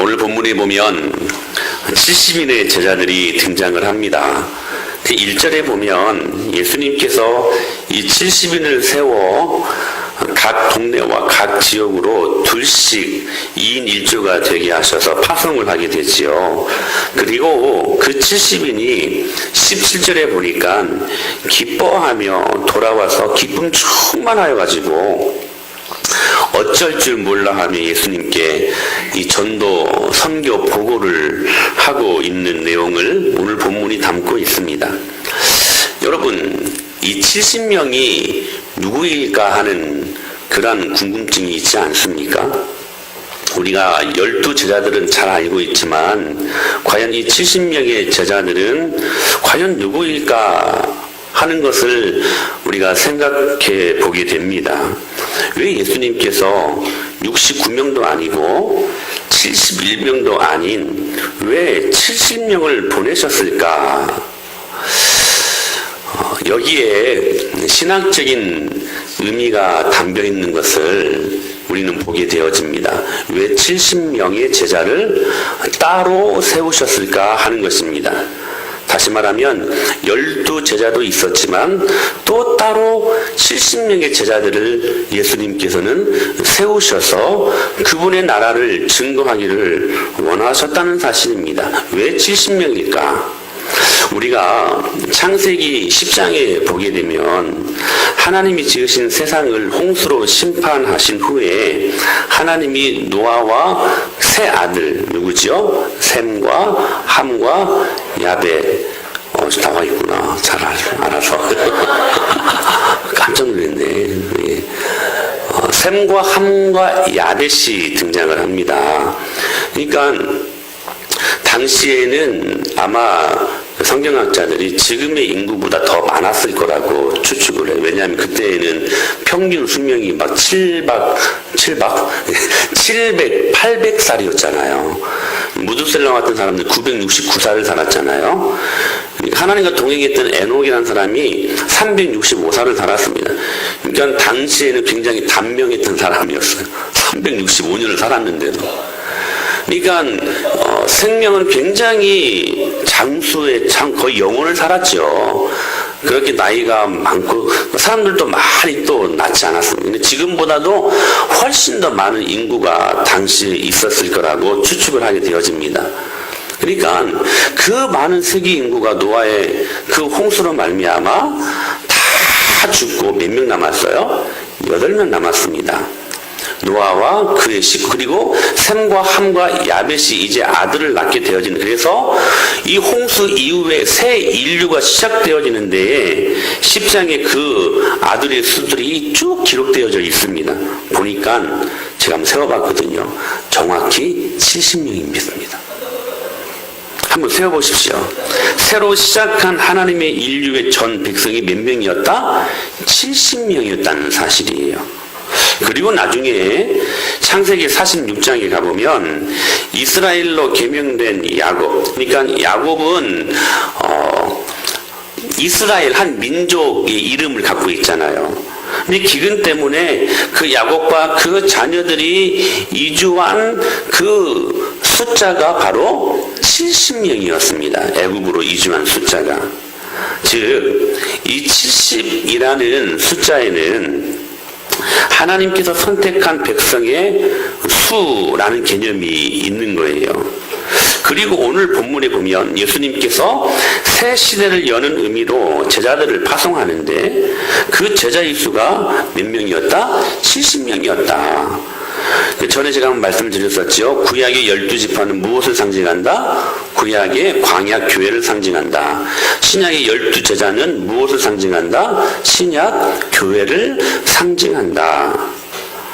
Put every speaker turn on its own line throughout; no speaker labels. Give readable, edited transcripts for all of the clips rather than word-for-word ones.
오늘 본문에 보면 70인의 제자들이 등장을 합니다. 1절에 보면 예수님께서 이 70인을 세워 각 동네와 각 지역으로 둘씩 2인 1조가 되게 하셔서 파송을 하게 되지요. 그리고 그 70인이 17절에 보니까 기뻐하며 돌아와서 기쁨 충만하여 가지고 어쩔 줄 몰라 하며 예수님께 이 전도 선교 보고를 하고 있는 내용을 오늘 본문이 담고 있습니다. 여러분, 이 70명이 누구일까 하는 그런 궁금증이 있지 않습니까? 우리가 12제자들은 잘 알고 있지만 과연 이 70명의 제자들은 과연 누구일까 하는 것을 우리가 생각해 보게 됩니다. 왜 예수님께서 69명도 아니고 71명도 아닌 왜 70명을 보내셨을까? 여기에 신학적인 의미가 담겨 있는 것을 우리는 보게 되어집니다. 왜 70명의 제자를 따로 세우셨을까 하는 것입니다. 다시 말하면 12제자도 있었지만 또 따로 70명의 제자들을 예수님께서는 세우셔서 그분의 나라를 증거하기를 원하셨다는 사실입니다. 왜 70명일까? 우리가 창세기 10장에 보게 되면 하나님이 지으신 세상을 홍수로 심판하신 후에 하나님이 노아와 세 아들 누구죠? 셈과 함과 야벳 나와 있구나. 잘 알아서 깜짝 놀랐네. 셈과 함과 야벳이 등장을 합니다. 그러니까 당시에는 아마 성경학자들이 지금의 인구보다 더 많았을 거라고 추측을 해요. 왜냐하면 그때에는 평균 수명이 막 800살이었잖아요. 무두셀람 같은 사람들 969살을 살았잖아요. 하나님과 동행했던 에녹이라는 사람이 365살을 살았습니다. 그러니까 당시에는 굉장히 단명했던 사람이었어요. 365년을 살았는데도. 그러니까 생명은 굉장히 장수의 거의 영혼을 살았죠. 그렇게 나이가 많고 사람들도 많이 또 낳지 않았습니다. 근데 지금보다도 훨씬 더 많은 인구가 당시에 있었을 거라고 추측을 하게 되어집니다. 그러니까 그 많은 세계 인구가 노아의 그 홍수로 말미암아 다 죽고 몇 명 남았어요? 8명 남았습니다. 노아와 그의 식구 그리고 셈과 함과 야벳이 이제 아들을 낳게 되어지는, 그래서 이 홍수 이후에 새 인류가 시작되어지는데 10장에 그 아들의 수들이 쭉 기록되어져 있습니다. 보니까 제가 한번 세어봤거든요. 정확히 70명입니다. 한번 세어보십시오. 새로 시작한 하나님의 인류의 전 백성이 몇 명이었다? 70명이었다는 사실이에요. 그리고 나중에 창세기 46장에 가보면 이스라엘로 개명된 야곱, 그러니까 야곱은 이스라엘 한 민족의 이름을 갖고 있잖아요. 근데 기근 때문에 그 야곱과 그 자녀들이 이주한 그 숫자가 바로 70명이었습니다. 애굽으로 이주한 숫자가. 즉, 이 70이라는 숫자에는 하나님께서 선택한 백성의 수라는 개념이 있는 거예요. 그리고 오늘 본문에 보면 예수님께서 새 시대를 여는 의미로 제자들을 파송하는데 그 제자의 수가 몇 명이었다? 70명이었다. 전에 제가 한번 말씀을 드렸었죠. 구약의 12지파는 무엇을 상징한다? 구약의 광야 교회를 상징한다. 신약의 12제자는 무엇을 상징한다? 신약 교회를 상징한다.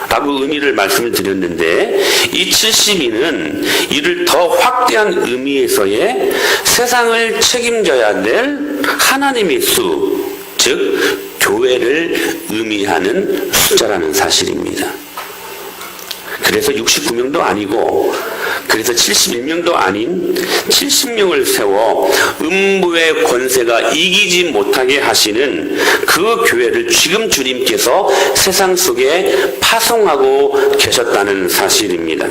라고 의미를 말씀을 드렸는데 이 70인은 이를 더 확대한 의미에서의 세상을 책임져야 될 하나님의 수, 즉 교회를 의미하는 숫자라는 사실입니다. 그래서 69명도 아니고 그래서 71명도 아닌 70명을 세워 음부의 권세가 이기지 못하게 하시는 그 교회를 지금 주님께서 세상 속에 파송하고 계셨다는 사실입니다.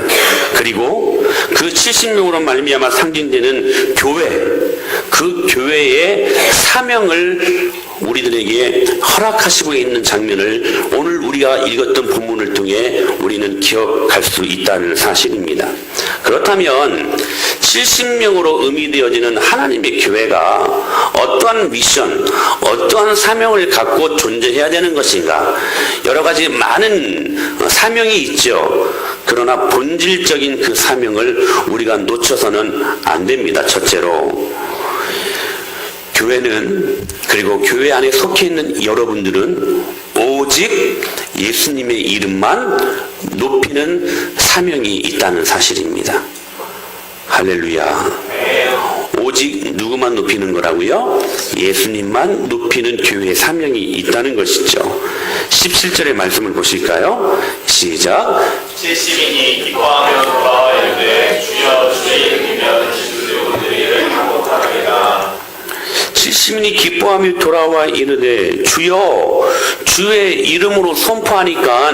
그리고 그 그 70명으로 말미암아 상징되는 교회, 그 교회의 사명을 우리들에게 허락하시고 있는 장면을 오늘 우리가 읽었던 본문을 통해 우리는 기억할 수 있다는 사실입니다. 그렇다면 70명으로 의미되어지는 하나님의 교회가 어떠한 미션, 어떠한 사명을 갖고 존재해야 되는 것인가? 여러 가지 많은 사명이 있죠. 그러나 본질적인 그 사명을 우리가 놓쳐서는 안 됩니다. 첫째로, 교회는, 그리고 교회 안에 속해 있는 여러분들은 오직 예수님의 이름만 높이는 사명이 있다는 사실입니다. 할렐루야. 오직 누구만 높이는 거라고요? 예수님만 높이는 교회의 사명이 있다는 것이죠. 17절의 말씀을 보실까요? 시작.
70인이 기뻐하며 돌아와 이르되 주여 주의 이름이면 지도자들이 이를 항복하리이다.
70인이 기뻐하며 돌아와 이르되 주여 주의 이름으로 선포하니까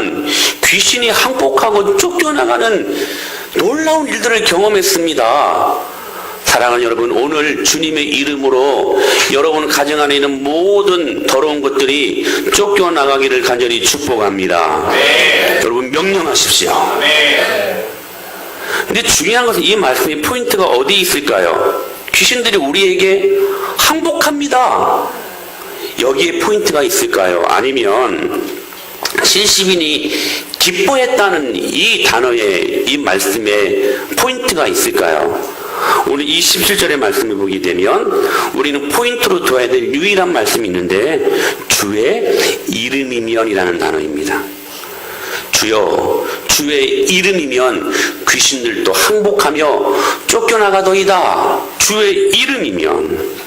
귀신이 항복하고 쫓겨나가는 놀라운 일들을 경험했습니다. 사랑하는 여러분, 오늘 주님의 이름으로 여러분 가정 안에 있는 모든 더러운 것들이 쫓겨나가기를 간절히 축복합니다. 네. 여러분 명령하십시오. 네. 근데 중요한 것은 이 말씀의 포인트가 어디 있을까요? 귀신들이 우리에게 항복합니다. 여기에 포인트가 있을까요? 아니면 70인이 기뻐했다는 이 단어에, 이 말씀에 포인트가 있을까요? 오늘 이 17절의 말씀을 보게 되면 우리는 포인트로 둬야 될 유일한 말씀이 있는데 주의 이름이면이라는 단어입니다. 주여 주의 이름이면 귀신들도 항복하며 쫓겨나가더이다. 주의 이름이면.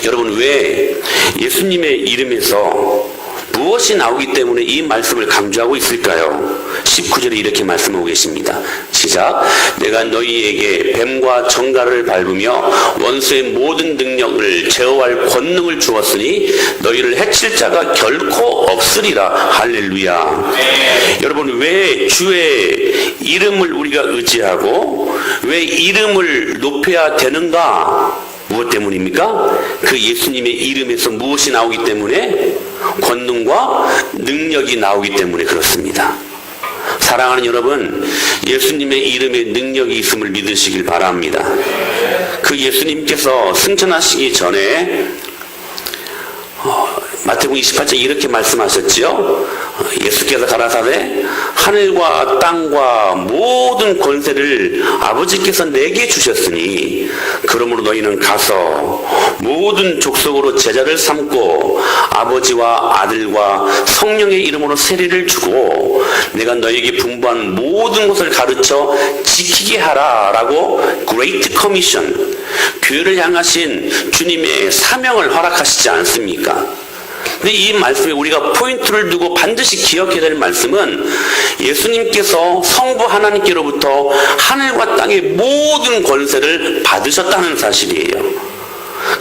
여러분, 왜 예수님의 이름에서 무엇이 나오기 때문에 이 말씀을 강조하고 있을까요? 19절에 이렇게 말씀하고 계십니다. 시작. 내가 너희에게 뱀과 정갈을 밟으며 원수의 모든 능력을 제어할 권능을 주었으니 너희를 해칠 자가 결코 없으리라. 할렐루야. 네. 여러분, 왜 주의 이름을 우리가 의지하고 왜 이름을 높여야 되는가? 무엇 때문입니까? 그 예수님의 이름에서 무엇이 나오기 때문에? 권능과 능력이 나오기 때문에 그렇습니다. 사랑하는 여러분, 예수님의 이름에 능력이 있음을 믿으시길 바랍니다. 그 예수님께서 승천하시기 전에 마태복음 28장 이렇게 말씀하셨지요. 예수께서 가라사대 하늘과 땅과 모든 권세를 아버지께서 내게 주셨으니 그러므로 너희는 가서 모든 족속으로 제자를 삼고 아버지와 아들과 성령의 이름으로 세례를 주고 내가 너희에게 분부한 모든 것을 가르쳐 지키게 하라 라고 Great Commission, 교회를 향하신 주님의 사명을 허락하시지 않습니까? 근데 이 말씀에 우리가 포인트를 두고 반드시 기억해야 될 말씀은 예수님께서 성부 하나님께로부터 하늘과 땅의 모든 권세를 받으셨다는 사실이에요.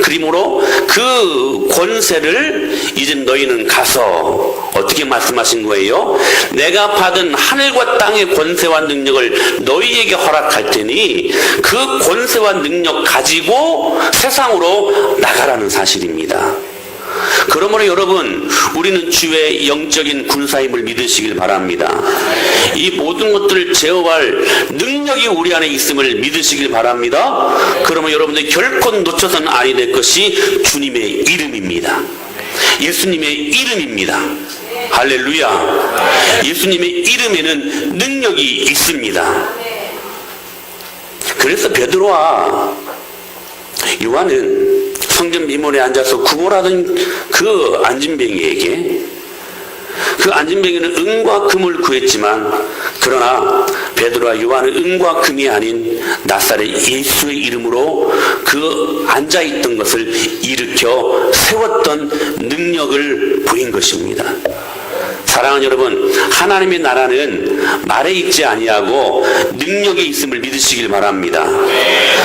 그러므로 그 권세를 이제 너희는 가서 어떻게 말씀하신 거예요? 내가 받은 하늘과 땅의 권세와 능력을 너희에게 허락할 테니 그 권세와 능력 가지고 세상으로 나가라는 사실입니다. 그러므로 여러분, 우리는 주의 영적인 군사임을 믿으시길 바랍니다. 이 모든 것들을 제어할 능력이 우리 안에 있음을 믿으시길 바랍니다. 그러면 여러분들 결코 놓쳐서는 아니 될 것이 주님의 이름입니다. 예수님의 이름입니다. 할렐루야. 예수님의 이름에는 능력이 있습니다. 그래서 베드로와 요한은 성전 미문에 앉아서 구걸하던 그 안진뱅이에게, 그 안진뱅이는 은과 금을 구했지만 그러나 베드로와 요한은 은과 금이 아닌 나사렛 예수의 이름으로 그 앉아있던 것을 일으켜 세웠던 능력을 보인 것입니다. 사랑하는 여러분, 하나님의 나라는 말에 있지 아니하고 능력에 있음을 믿으시길 바랍니다.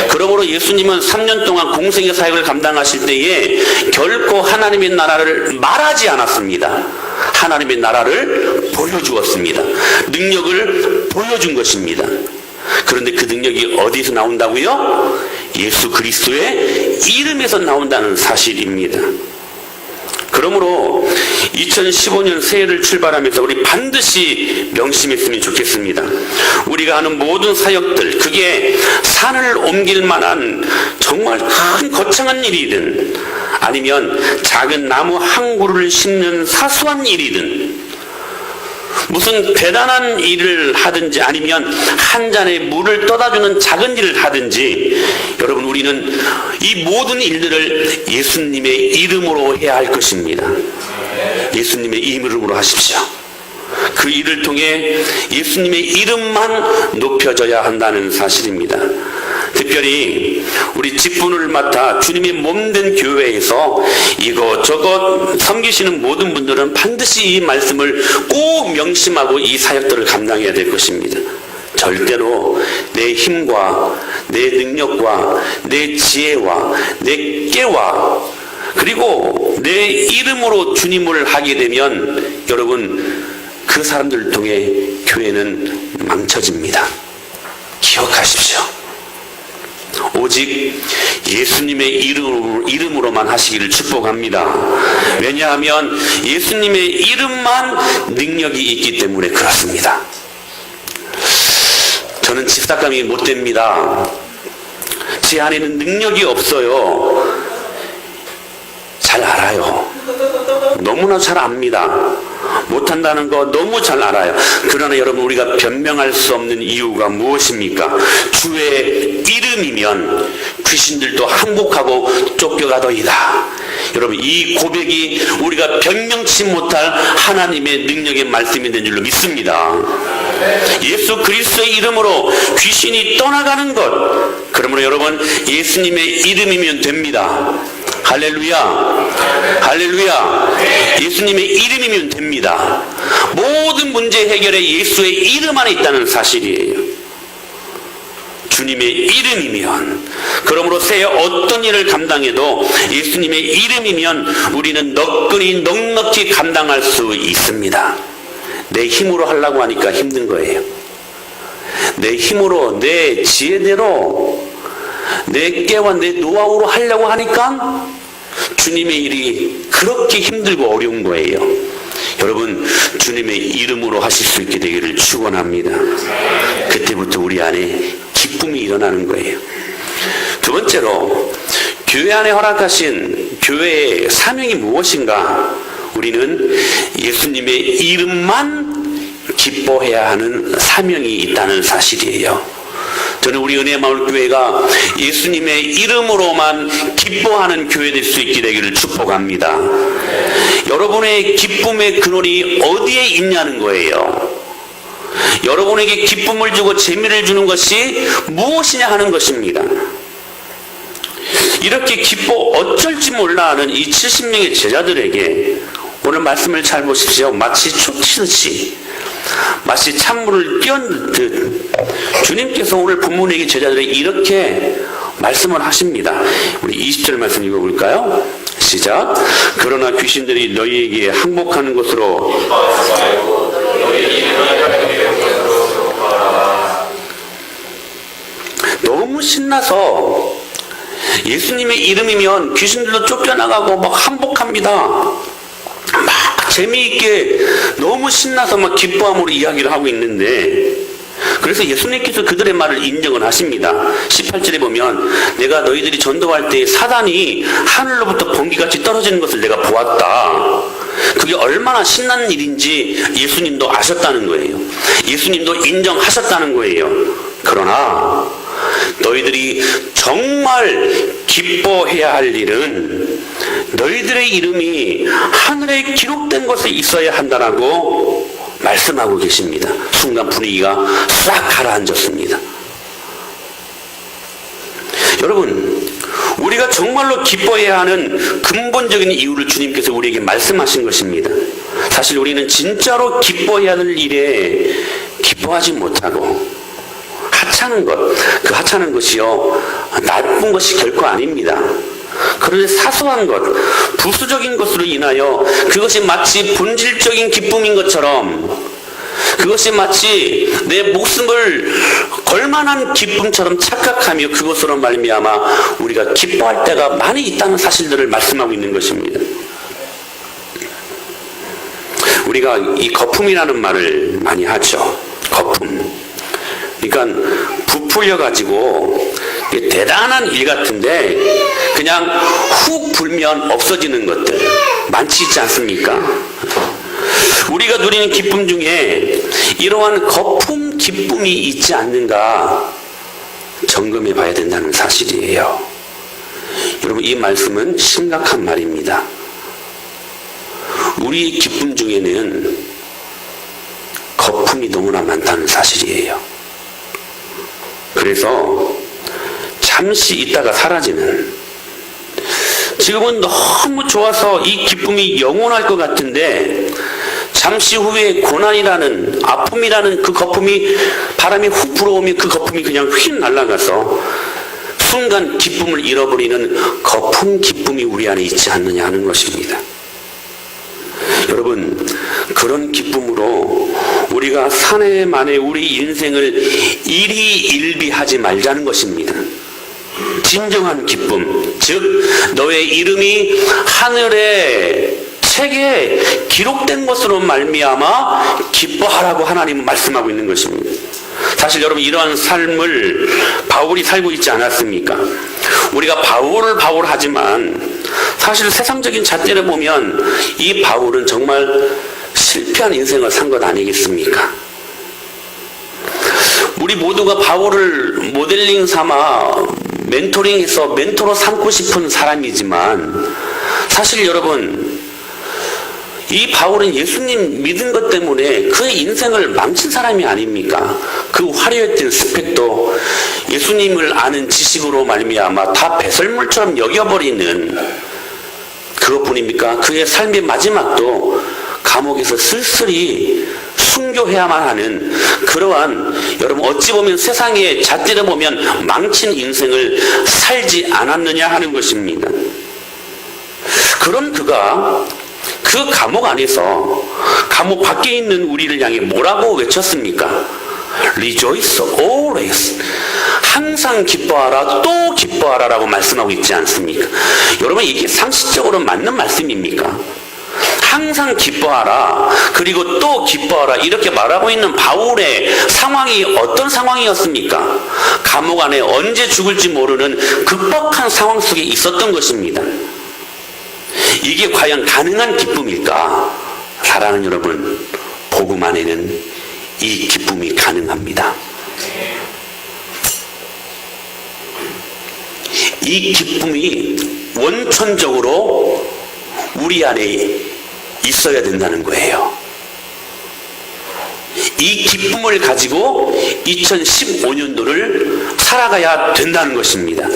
그러므로 예수님은 3년 동안 공생의 사역을 감당하실 때에 결코 하나님의 나라를 말하지 않았습니다. 하나님의 나라를 보여주었습니다. 능력을 보여준 것입니다. 그런데 그 능력이 어디서 나온다고요? 예수 그리스도의 이름에서 나온다는 사실입니다. 그러므로 2015년 새해를 출발하면서 우리 반드시 명심했으면 좋겠습니다. 우리가 하는 모든 사역들, 그게 산을 옮길 만한 정말 큰 거창한 일이든 아니면 작은 나무 한 그루를 심는 사소한 일이든 무슨 대단한 일을 하든지 아니면 한 잔의 물을 떠다주는 작은 일을 하든지 여러분, 우리는 이 모든 일들을 예수님의 이름으로 해야 할 것입니다. 예수님의 이름으로 하십시오. 그 일을 통해 예수님의 이름만 높여져야 한다는 사실입니다. 특별히 우리 직분을 맡아 주님의 몸된 교회에서 이것저것 섬기시는 모든 분들은 반드시 이 말씀을 꼭 명심하고 이 사역들을 감당해야 될 것입니다. 절대로 내 힘과 내 능력과 내 지혜와 내 깨와 그리고 내 이름으로 주님을 하게 되면 여러분, 그 사람들을 통해 교회는 망쳐집니다. 기억하십시오. 오직 예수님의 이름으로만 하시기를 축복합니다. 왜냐하면 예수님의 이름만 능력이 있기 때문에 그렇습니다. 저는 집사감이 못 됩니다. 제 안에는 능력이 없어요. 잘 알아요. 너무나 잘 압니다. 못한다는 거 너무 잘 알아요. 그러나 여러분, 우리가 변명할 수 없는 이유가 무엇입니까? 주의 이름이면 귀신들도 항복하고 쫓겨가더이다. 여러분, 이 고백이 우리가 변명치 못할 하나님의 능력의 말씀이 된 줄로 믿습니다. 예수 그리스도의 이름으로 귀신이 떠나가는 것, 그러므로 여러분, 예수님의 이름이면 됩니다. 할렐루야, 할렐루야. 예수님의 이름이면 됩니다. 모든 문제 해결에 예수의 이름 안에 있다는 사실이에요. 주님의 이름이면, 그러므로 새해 어떤 일을 감당해도 예수님의 이름이면 우리는 너끈히 넉넉히 감당할 수 있습니다. 내 힘으로 하려고 하니까 힘든 거예요. 내 힘으로, 내 지혜대로, 내 깨와 내 노하우로 하려고 하니까 주님의 일이 그렇게 힘들고 어려운 거예요. 여러분, 주님의 이름으로 하실 수 있게 되기를 축원합니다. 그때부터 우리 안에 기쁨이 일어나는 거예요. 두 번째로, 교회 안에 허락하신 교회의 사명이 무엇인가? 우리는 예수님의 이름만 기뻐해야 하는 사명이 있다는 사실이에요. 저는 우리 은혜마을교회가 예수님의 이름으로만 기뻐하는 교회 될 수 있게 되기를 축복합니다. 여러분의 기쁨의 근원이 어디에 있냐는 거예요. 여러분에게 기쁨을 주고 재미를 주는 것이 무엇이냐 하는 것입니다. 이렇게 기뻐 어쩔지 몰라 하는 이 70명의 제자들에게 오늘 말씀을 잘 보십시오. 마치 촉치듯이, 마치 찬물을 끼얹듯 주님께서 오늘 본문에게 제자들에게 이렇게 말씀을 하십니다. 우리 20절 말씀 읽어볼까요? 시작. 그러나 귀신들이 너희에게 항복하는 것으로 너무 신나서 예수님의 이름이면 귀신들도 쫓겨나가고 막 항복합니다. 막 재미있게 너무 신나서 막 기뻐함으로 이야기를 하고 있는데, 그래서 예수님께서 그들의 말을 인정을 하십니다. 18절에 보면 내가 너희들이 전도할 때 사단이 하늘로부터 번개같이 떨어지는 것을 내가 보았다. 그게 얼마나 신나는 일인지 예수님도 아셨다는 거예요. 예수님도 인정하셨다는 거예요. 그러나 너희들이 정말 기뻐해야 할 일은 너희들의 이름이 하늘에 기록된 것에 있어야 한다라고 말씀하고 계십니다. 순간 분위기가 싹 가라앉았습니다. 여러분, 우리가 정말로 기뻐해야 하는 근본적인 이유를 주님께서 우리에게 말씀하신 것입니다. 사실 우리는 진짜로 기뻐해야 할 일에 기뻐하지 못하고 하찮은 것, 그 하찮은 것이요, 나쁜 것이 결코 아닙니다. 그런데 사소한 것, 부수적인 것으로 인하여 그것이 마치 본질적인 기쁨인 것처럼 그것이 마치 내 목숨을 걸만한 기쁨처럼 착각하며 그것으로 말미암아 우리가 기뻐할 때가 많이 있다는 사실들을 말씀하고 있는 것입니다. 우리가 이 거품이라는 말을 많이 하죠. 거품. 그러니까 부풀려 가지고 대단한 일 같은데 그냥 훅 불면 없어지는 것들 많지 있지 않습니까? 우리가 누리는 기쁨 중에 이러한 거품 기쁨이 있지 않는가 점검해 봐야 된다는 사실이에요. 여러분, 이 말씀은 심각한 말입니다. 우리의 기쁨 중에는 거품이 너무나 많다는 사실이에요. 그래서 잠시 있다가 사라지는, 지금은 너무 좋아서 이 기쁨이 영원할 것 같은데 잠시 후에 고난이라는, 아픔이라는 그 거품이 바람이 훅 불어오면 그 거품이 그냥 휙 날아가서 순간 기쁨을 잃어버리는 거품 기쁨이 우리 안에 있지 않느냐 하는 것입니다. 여러분, 그런 기쁨으로 우리가 사내 만에 우리 인생을 일희일비하지 말자는 것입니다. 진정한 기쁨, 즉 너의 이름이 하늘의 책에 기록된 것으로 말미암아 기뻐하라고 하나님은 말씀하고 있는 것입니다. 사실 여러분, 이러한 삶을 바울이 살고 있지 않았습니까? 우리가 바울 하지만 사실 세상적인 잣대를 보면 이 바울은 정말 실패한 인생을 산 것 아니겠습니까? 우리 모두가 바울을 모델링 삼아 멘토링해서 멘토로 삼고 싶은 사람이지만 사실 여러분, 이 바울은 예수님 믿은 것 때문에 그의 인생을 망친 사람이 아닙니까? 그 화려했던 스펙도 예수님을 아는 지식으로 말미암아 다 배설물처럼 여겨버리는 그것뿐입니까? 그의 삶의 마지막도 감옥에서 쓸쓸히 순교해야만 하는 그러한, 여러분 어찌 보면 세상의 잣대를 보면 망친 인생을 살지 않았느냐 하는 것입니다. 그런 그가 그 감옥 안에서 감옥 밖에 있는 우리를 향해 뭐라고 외쳤습니까? Rejoice always. 항상 기뻐하라, 또 기뻐하라 라고 말씀하고 있지 않습니까? 여러분, 이게 상식적으로 맞는 말씀입니까? 항상 기뻐하라, 그리고 또 기뻐하라, 이렇게 말하고 있는 바울의 상황이 어떤 상황이었습니까? 감옥 안에 언제 죽을지 모르는 극박한 상황 속에 있었던 것입니다. 이게 과연 가능한 기쁨일까? 사랑하는 여러분, 복음 안에는 이 기쁨이 가능합니다. 이 기쁨이 원천적으로 우리 안에 있어야 된다는 거예요. 이 기쁨을 가지고 2015년도를 살아가야 된다는 것입니다.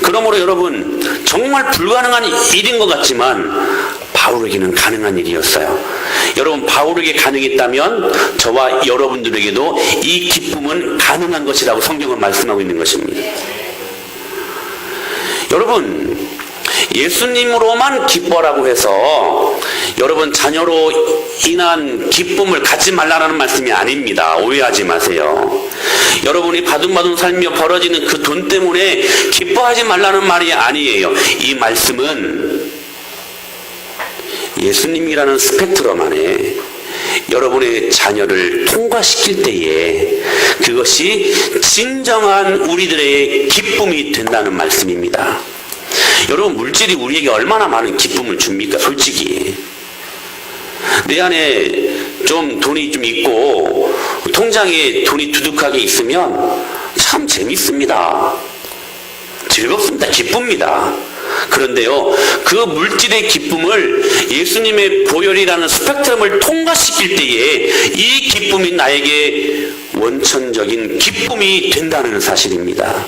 그러므로 여러분, 정말 불가능한 일인 것 같지만 바울에게는 가능한 일이었어요. 여러분, 바울에게 가능했다면 저와 여러분들에게도 이 기쁨은 가능한 것이라고 성경은 말씀하고 있는 것입니다. 여러분, 예수님으로만 기뻐라고 해서 여러분 자녀로 인한 기쁨을 갖지 말라는 말씀이 아닙니다. 오해하지 마세요. 여러분이 바둥바둥 살며 벌어지는 그 돈 때문에 기뻐하지 말라는 말이 아니에요. 이 말씀은 예수님이라는 스펙트럼 안에 여러분의 자녀를 통과시킬 때에 그것이 진정한 우리들의 기쁨이 된다는 말씀입니다. 여러분, 물질이 우리에게 얼마나 많은 기쁨을 줍니까? 솔직히 내 안에 좀 돈이 좀 있고 통장에 돈이 두둑하게 있으면 참 재밌습니다. 즐겁습니다. 기쁩니다. 그런데요, 그 물질의 기쁨을 예수님의 보혈이라는 스펙트럼을 통과시킬 때에 이 기쁨이 나에게 원천적인 기쁨이 된다는 사실입니다.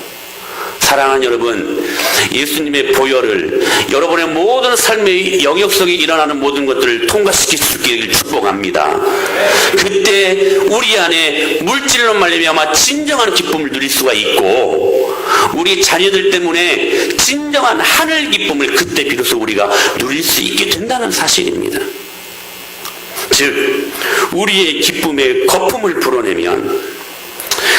사랑하는 여러분, 예수님의 보혈을 여러분의 모든 삶의 영역 속에 일어나는 모든 것들을 통과시킬 수 있기를 축복합니다. 그때 우리 안에 물질로 말미암아 진정한 기쁨을 누릴 수가 있고 우리 자녀들 때문에 진정한 하늘 기쁨을 그때 비로소 우리가 누릴 수 있게 된다는 사실입니다. 즉 우리의 기쁨에 거품을 불어내면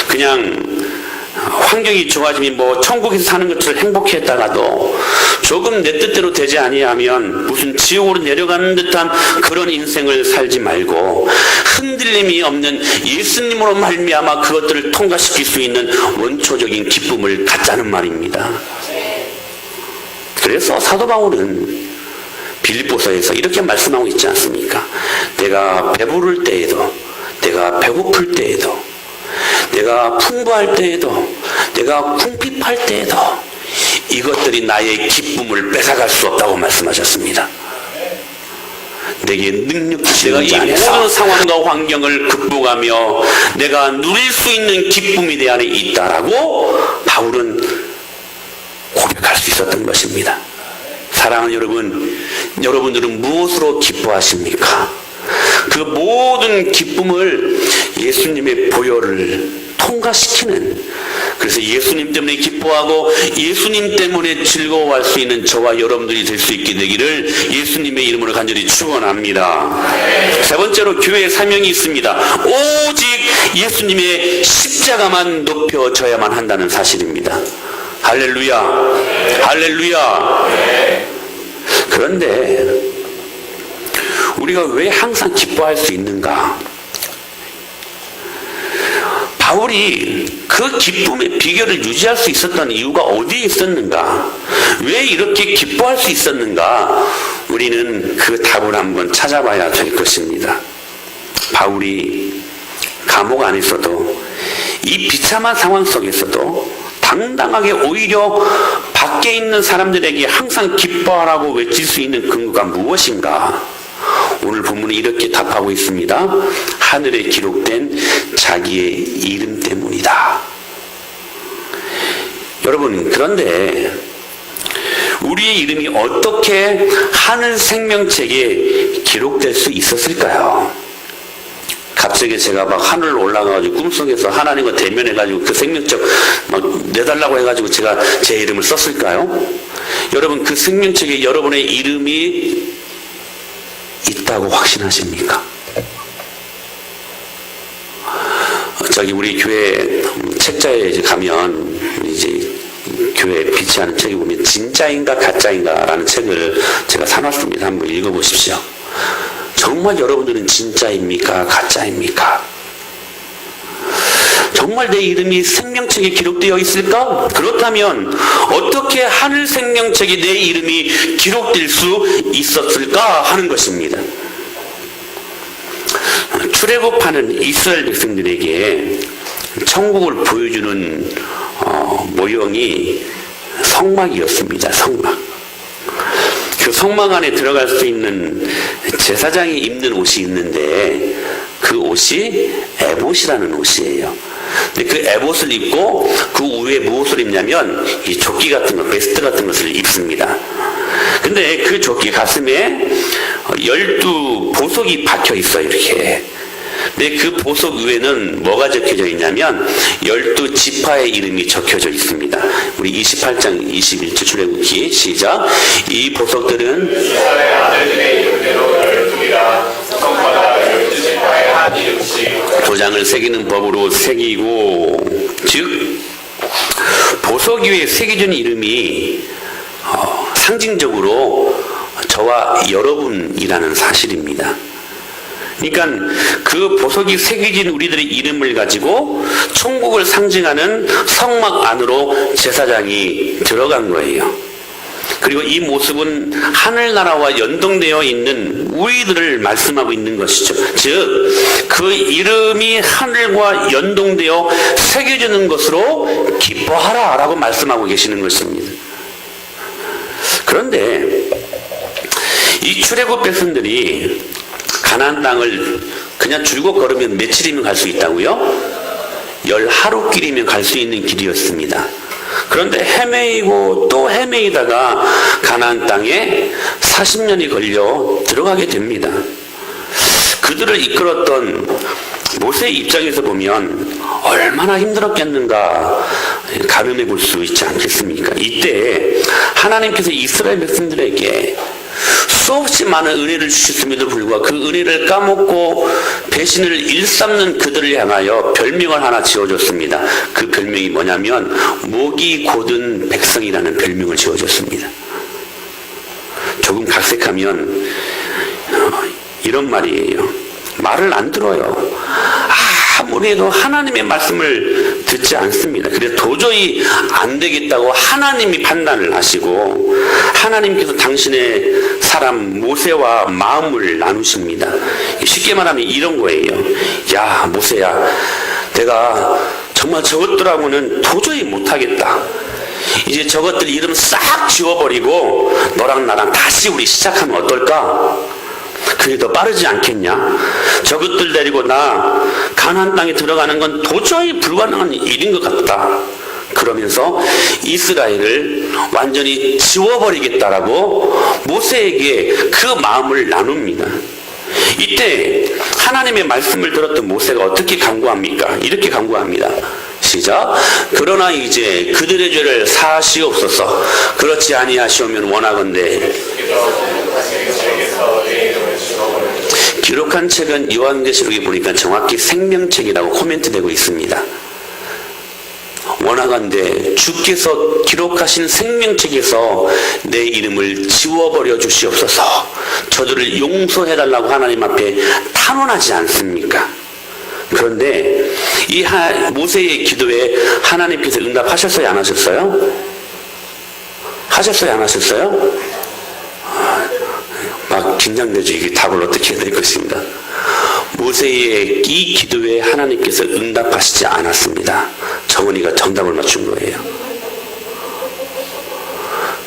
그냥 환경이 좋아지면 뭐 천국에서 사는 것처럼 행복했다가도 조금 내 뜻대로 되지 아니하면 무슨 지옥으로 내려가는 듯한 그런 인생을 살지 말고 흔들림이 없는 예수님으로 말미암아 그것들을 통과시킬 수 있는 원초적인 기쁨을 갖자는 말입니다. 그래서 사도 바울은 빌립보서에서 이렇게 말씀하고 있지 않습니까? 내가 배부를 때에도, 내가 배고플 때에도, 내가 풍부할 때에도, 내가 궁핍할 때에도 이것들이 나의 기쁨을 뺏어갈 수 없다고 말씀하셨습니다. 내게 능력 주시는 이 모든 상황과 환경을 극복하며 내가 누릴 수 있는 기쁨이 내 안에 있다라고 바울은 고백할 수 있었던 것입니다. 사랑하는 여러분, 여러분들은 무엇으로 기뻐하십니까? 그 모든 기쁨을 예수님의 보혈을 통과시키는, 그래서 예수님 때문에 기뻐하고 예수님 때문에 즐거워할 수 있는 저와 여러분들이 될 수 있게 되기를 예수님의 이름으로 간절히 축원합니다. 세 번째로 교회의 사명이 있습니다. 오직 예수님의 십자가만 높여져야만 한다는 사실입니다. 할렐루야, 할렐루야. 그런데 우리가 왜 항상 기뻐할 수 있는가? 바울이 그 기쁨의 비결을 유지할 수 있었던 이유가 어디에 있었는가? 왜 이렇게 기뻐할 수 있었는가? 우리는 그 답을 한번 찾아봐야 될 것입니다. 바울이 감옥 안에서도 이 비참한 상황 속에서도 당당하게 오히려 밖에 있는 사람들에게 항상 기뻐하라고 외칠 수 있는 근거가 무엇인가? 오늘 본문은 이렇게 답하고 있습니다. 하늘에 기록된 자기의 이름 때문이다. 여러분, 그런데 우리의 이름이 어떻게 하늘 생명책에 기록될 수 있었을까요? 갑자기 제가 막 하늘 올라가가지고 꿈속에서 하나님과 대면해가지고 그 생명책 막 내달라고 해가지고 제가 제 이름을 썼을까요? 여러분, 그 생명책에 여러분의 이름이 있다고 확신하십니까? 저기 우리 교회 책자에 이제 가면 이제 교회에 비치하는 책에 보면 진짜인가 가짜인가라는 책을 제가 사놨습니다. 한번 읽어보십시오. 정말 여러분들은 진짜입니까? 가짜입니까? 정말 내 이름이 생명책에 기록되어 있을까? 그렇다면 어떻게 하늘 생명책에 내 이름이 기록될 수 있었을까 하는 것입니다. 출애굽하는 이스라엘 백성들에게 천국을 보여주는 모형이 성막이었습니다. 성막. 그 성막 안에 들어갈 수 있는 제사장이 입는 옷이 있는데 그 옷이 에봇이라는 옷이에요. 근데 그 에봇을 입고 그 위에 무엇을 입냐면 이 조끼 같은 거, 베스트 같은 것을 입습니다. 근데 그 조끼 가슴에 12보석이 박혀 있어요, 이렇게. 근데 그 보석 위에는 뭐가 적혀져 있냐면 12지파의 이름이 적혀져 있습니다. 우리 28장 21절 출애굽기 시작. 이 보석들은
이스라엘 아들들의 이름대로 12이라 성마다 12지파의 한 이름씩
도장을 새기는 법으로 새기고, 즉 보석 위에 새겨진 이름이 상징적으로 저와 여러분이라는 사실입니다. 그러니까 그 보석이 새겨진 우리들의 이름을 가지고 천국을 상징하는 성막 안으로 제사장이 들어간 거예요. 그리고 이 모습은 하늘나라와 연동되어 있는 우리들을 말씀하고 있는 것이죠. 즉, 그 이름이 하늘과 연동되어 새겨지는 것으로 기뻐하라 라고 말씀하고 계시는 것입니다. 그런데 이 출애굽 백성들이 가나안 땅을 그냥 줄곧 걸으면 며칠이면 갈 수 있다고요? 10하루길이면 갈 수 있는 길이었습니다. 그런데 헤매이고 또 헤매이다가 가나안 땅에 40년이 걸려 들어가게 됩니다. 그들을 이끌었던 모세의 입장에서 보면 얼마나 힘들었겠는가 가늠해 볼 수 있지 않겠습니까? 이때 하나님께서 이스라엘 백성들에게 수없이 많은 은혜를 주셨음에도 불구하고 그 은혜를 까먹고 배신을 일삼는 그들을 향하여 별명을 하나 지어줬습니다. 그 별명이 뭐냐면 목이 곧은 백성이라는 별명을 지어줬습니다. 조금 각색하면 이런 말이에요. 말을 안 들어요. 아무리 해도 하나님의 말씀을 듣지 않습니다. 그래서 도저히 안 되겠다고 하나님이 판단을 하시고 하나님께서 당신의 사람 모세와 마음을 나누십니다. 쉽게 말하면 이런 거예요. 야, 모세야, 내가 정말 저것들하고는 도저히 못하겠다. 이제 저것들 이름 싹 지워버리고 너랑 나랑 다시 우리 시작하면 어떨까? 그게 더 빠르지 않겠냐? 저것들 데리고 나 가나안 땅에 들어가는 건 도저히 불가능한 일인 것 같다. 그러면서 이스라엘을 완전히 지워버리겠다라고 모세에게 그 마음을 나눕니다. 이때 하나님의 말씀을 들었던 모세가 어떻게 간구합니까? 이렇게 간구합니다. 시작. 그러나 이제 그들의 죄를 사하시옵소서. 그렇지 아니하시오면 원하건대. 기록한 책은 요한계시록에 보니까 정확히 생명책이라고 코멘트되고 있습니다. 원하건대 주께서 기록하신 생명책에서 내 이름을 지워버려 주시옵소서. 저들을 용서해달라고 하나님 앞에 탄원하지 않습니까? 그런데 이 모세의 기도에 하나님께서 응답하셨어요, 안 하셨어요? 하셨어요, 안 하셨어요? 막 긴장되죠. 이게 답을 어떻게 해야 될 것입니다. 모세의 이 기도에 하나님께서 응답하시지 않았습니다. 정은이가 정답을 맞춘 거예요.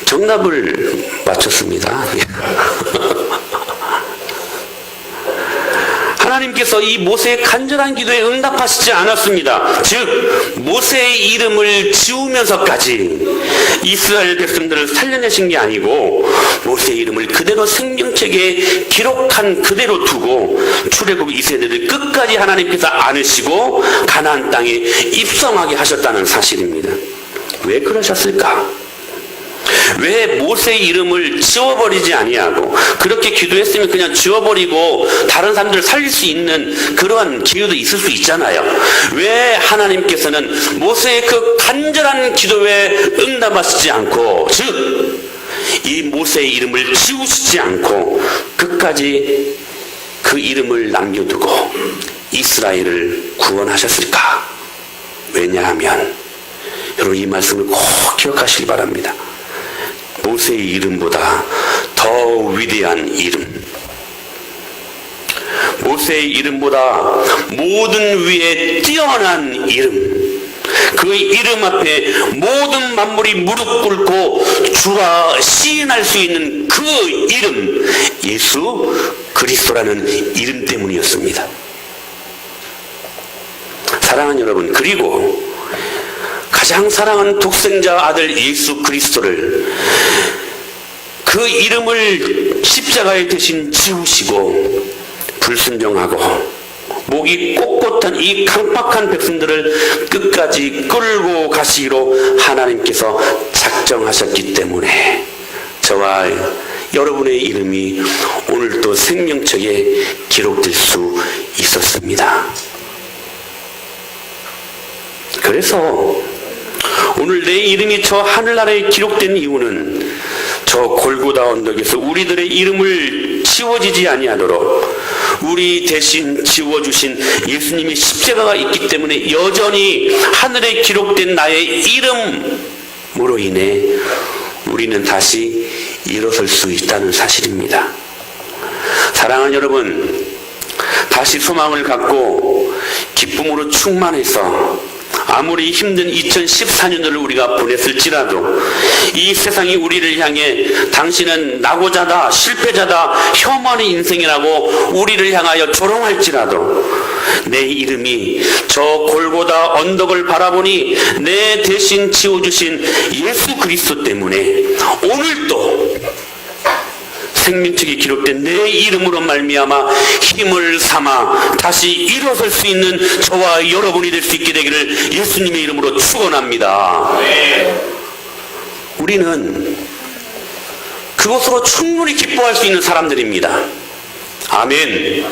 정답을 맞췄습니다. 하나님께서 이 모세의 간절한 기도에 응답하시지 않았습니다. 즉 모세의 이름을 지우면서까지 이스라엘 백성들을 살려내신 게 아니고 모세의 이름을 그대로 생명책에 기록한 그대로 두고 출애굽 이세대를 끝까지 하나님께서 안으시고 가나안 땅에 입성하게 하셨다는 사실입니다. 왜 그러셨을까? 왜 모세의 이름을 지워버리지 아니하고 그렇게 기도했으면 그냥 지워버리고 다른 사람들을 살릴 수 있는 그러한 기회도 있을 수 있잖아요. 왜 하나님께서는 모세의 그 간절한 기도에 응답하시지 않고 즉 이 모세의 이름을 지우시지 않고 끝까지 그 이름을 남겨두고 이스라엘을 구원하셨을까? 왜냐하면 여러분 이 말씀을 꼭 기억하시기 바랍니다. 모세의 이름보다 더 위대한 이름, 모세의 이름보다 모든 위에 뛰어난 이름, 그 이름 앞에 모든 만물이 무릎 꿇고 주라 시인할 수 있는 그 이름, 예수 그리스도라는 이름 때문이었습니다. 사랑하는 여러분, 그리고 가장 사랑하는 독생자 아들 예수 그리스도를 그 이름을 십자가에 대신 지우시고 불순종하고 목이 꼿꼿한 이 강팍한 백성들을 끝까지 끌고 가시기로 하나님께서 작정하셨기 때문에 저와 여러분의 이름이 오늘도 생명책에 기록될 수 있었습니다. 그래서 오늘 내 이름이 저 하늘나라에 기록된 이유는 저 골고다 언덕에서 우리들의 이름을 지워지지 아니하도록 우리 대신 지워주신 예수님의 십자가가 있기 때문에 여전히 하늘에 기록된 나의 이름으로 인해 우리는 다시 일어설 수 있다는 사실입니다. 사랑하는 여러분, 다시 소망을 갖고 기쁨으로 충만해서 아무리 힘든 2014년도를 우리가 보냈을지라도 이 세상이 우리를 향해 당신은 낙오자다, 실패자다, 혐오하는 인생이라고 우리를 향하여 조롱할지라도 내 이름이 저 골고다 언덕을 바라보니 내 대신 지워주신 예수 그리스도 때문에 오늘도 생명책에 기록된 내 이름으로 말미암아 힘을 삼아 다시 일어설 수 있는 저와 여러분이 될 수 있게 되기를 예수님의 이름으로 축원합니다. 우리는 그것으로 충분히 기뻐할 수 있는 사람들입니다. 아멘.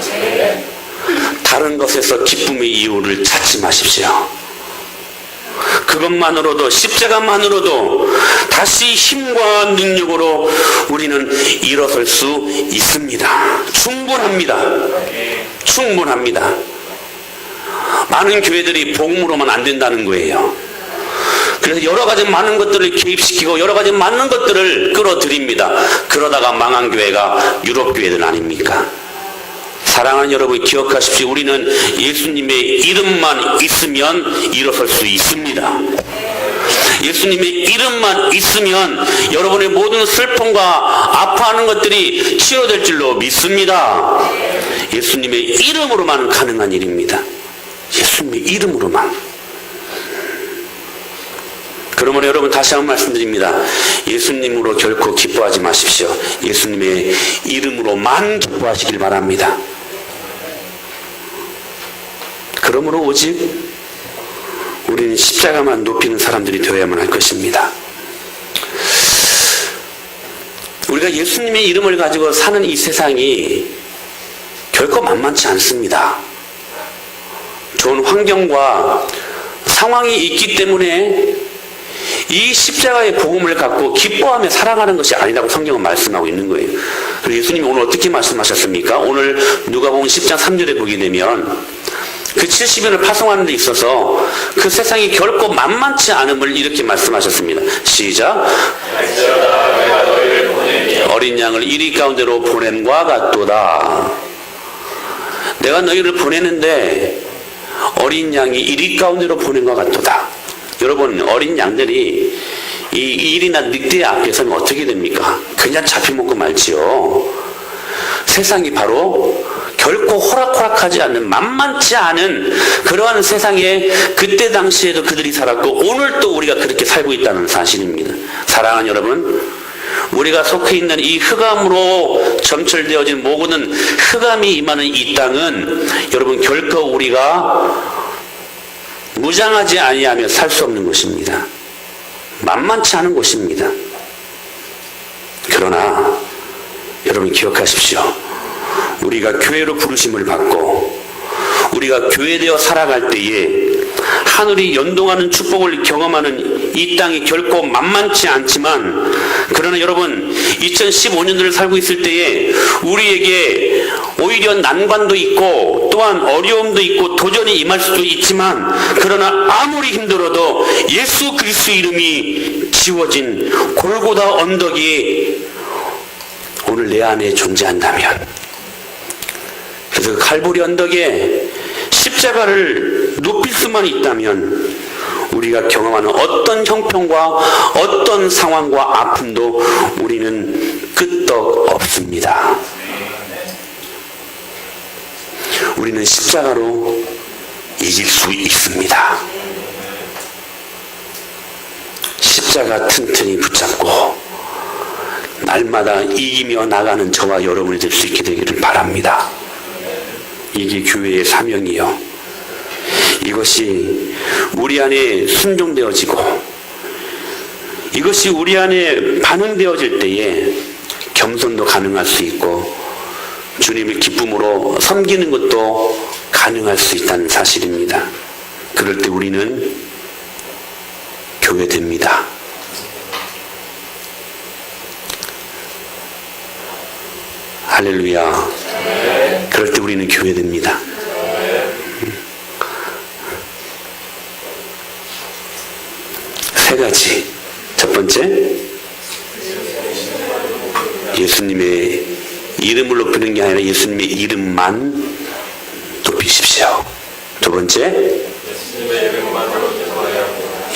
다른 것에서 기쁨의 이유를 찾지 마십시오. 그것만으로도, 십자가만으로도 다시 힘과 능력으로 우리는 일어설 수 있습니다. 충분합니다. 많은 교회들이 복음으로만 안 된다는 거예요. 그래서 여러 가지 많은 것들을 개입시키고 여러 가지 많은 것들을 끌어들입니다. 그러다가 망한 교회가 유럽 교회들 아닙니까? 사랑하는 여러분, 기억하십시오. 우리는 예수님의 이름만 있으면 일어설 수 있습니다. 예수님의 이름만 있으면 여러분의 모든 슬픔과 아파하는 것들이 치료될 줄로 믿습니다. 예수님의 이름으로만 가능한 일입니다. 예수님의 이름으로만. 그러므로 여러분, 다시 한번 말씀드립니다. 예수님으로 결코 기뻐하지 마십시오. 예수님의 이름으로만 기뻐하시길 바랍니다. 그러므로 오직 우리는 십자가만 높이는 사람들이 되어야만 할 것입니다. 우리가 예수님의 이름을 가지고 사는 이 세상이 결코 만만치 않습니다. 좋은 환경과 상황이 있기 때문에 이 십자가의 복음을 갖고 기뻐하며 살아가는 것이 아니라고 성경은 말씀하고 있는 거예요. 그리고 예수님이 오늘 어떻게 말씀하셨습니까? 오늘 누가복음 10장 3절에 보게 되면 그 70인을 파송하는 데 있어서 그 세상이 결코 만만치 않음을 이렇게 말씀하셨습니다. 시작. 어린 양을 이리 가운데로 보냄과 같도다. 내가 너희를 보내는데 어린 양이 이리 가운데로 보냄과 같도다. 여러분, 어린 양들이 이 일이나 늑대 앞에서는 어떻게 됩니까? 그냥 잡혀먹고 말지요. 세상이 바로 결코 호락호락하지 않는, 만만치 않은 그러한 세상에 그때 당시에도 그들이 살았고 오늘 또 우리가 그렇게 살고 있다는 사실입니다. 사랑하는 여러분, 우리가 속해 있는 이 흑암으로 점철되어진 모든 흑암이 임하는 이 땅은 여러분 결코 우리가 무장하지 아니하며 살 수 없는 곳입니다. 만만치 않은 곳입니다. 그러나 여러분 기억하십시오. 우리가 교회로 부르심을 받고 우리가 교회되어 살아갈 때에 하늘이 연동하는 축복을 경험하는 이 땅이 결코 만만치 않지만, 그러나 여러분 2015년도를 살고 있을 때에 우리에게 오히려 난관도 있고 또한 어려움도 있고 도전이 임할 수도 있지만, 그러나 아무리 힘들어도 예수 그리스도 이름이 지워진 골고다 언덕이 오늘 내 안에 존재한다면, 그래서 그 칼보리 언덕에 십자가를 높일 수만 있다면 우리가 경험하는 어떤 형편과 어떤 상황과 아픔도 우리는 끄떡 없습니다. 우리는 십자가로 이길 수 있습니다. 십자가 튼튼히 붙잡고 날마다 이기며 나가는 저와 여러분이 될 수 있게 되기를 바랍니다. 이게 교회의 사명이요. 이것이 우리 안에 순종되어지고 이것이 우리 안에 반응되어질 때에 겸손도 가능할 수 있고 주님을 기쁨으로 섬기는 것도 가능할 수 있다는 사실입니다. 그럴 때 우리는 교회됩니다. 할렐루야. 그럴 때 우리는 교회됩니다. 세 가지. 첫 번째, 예수님의 이름을 높이는 게 아니라 예수님의 이름만 높이십시오. 두 번째,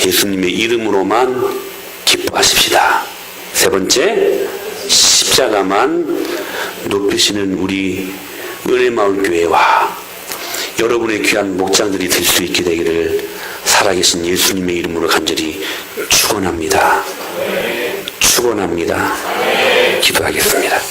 예수님의 이름으로만 기뻐하십시다. 세 번째, 십자가만 높이시는 우리 은혜마을교회와 여러분의 귀한 목장들이 될 수 있게 되기를 살아계신 예수님의 이름으로 간절히 축원합니다. 축원합니다. 기도하겠습니다.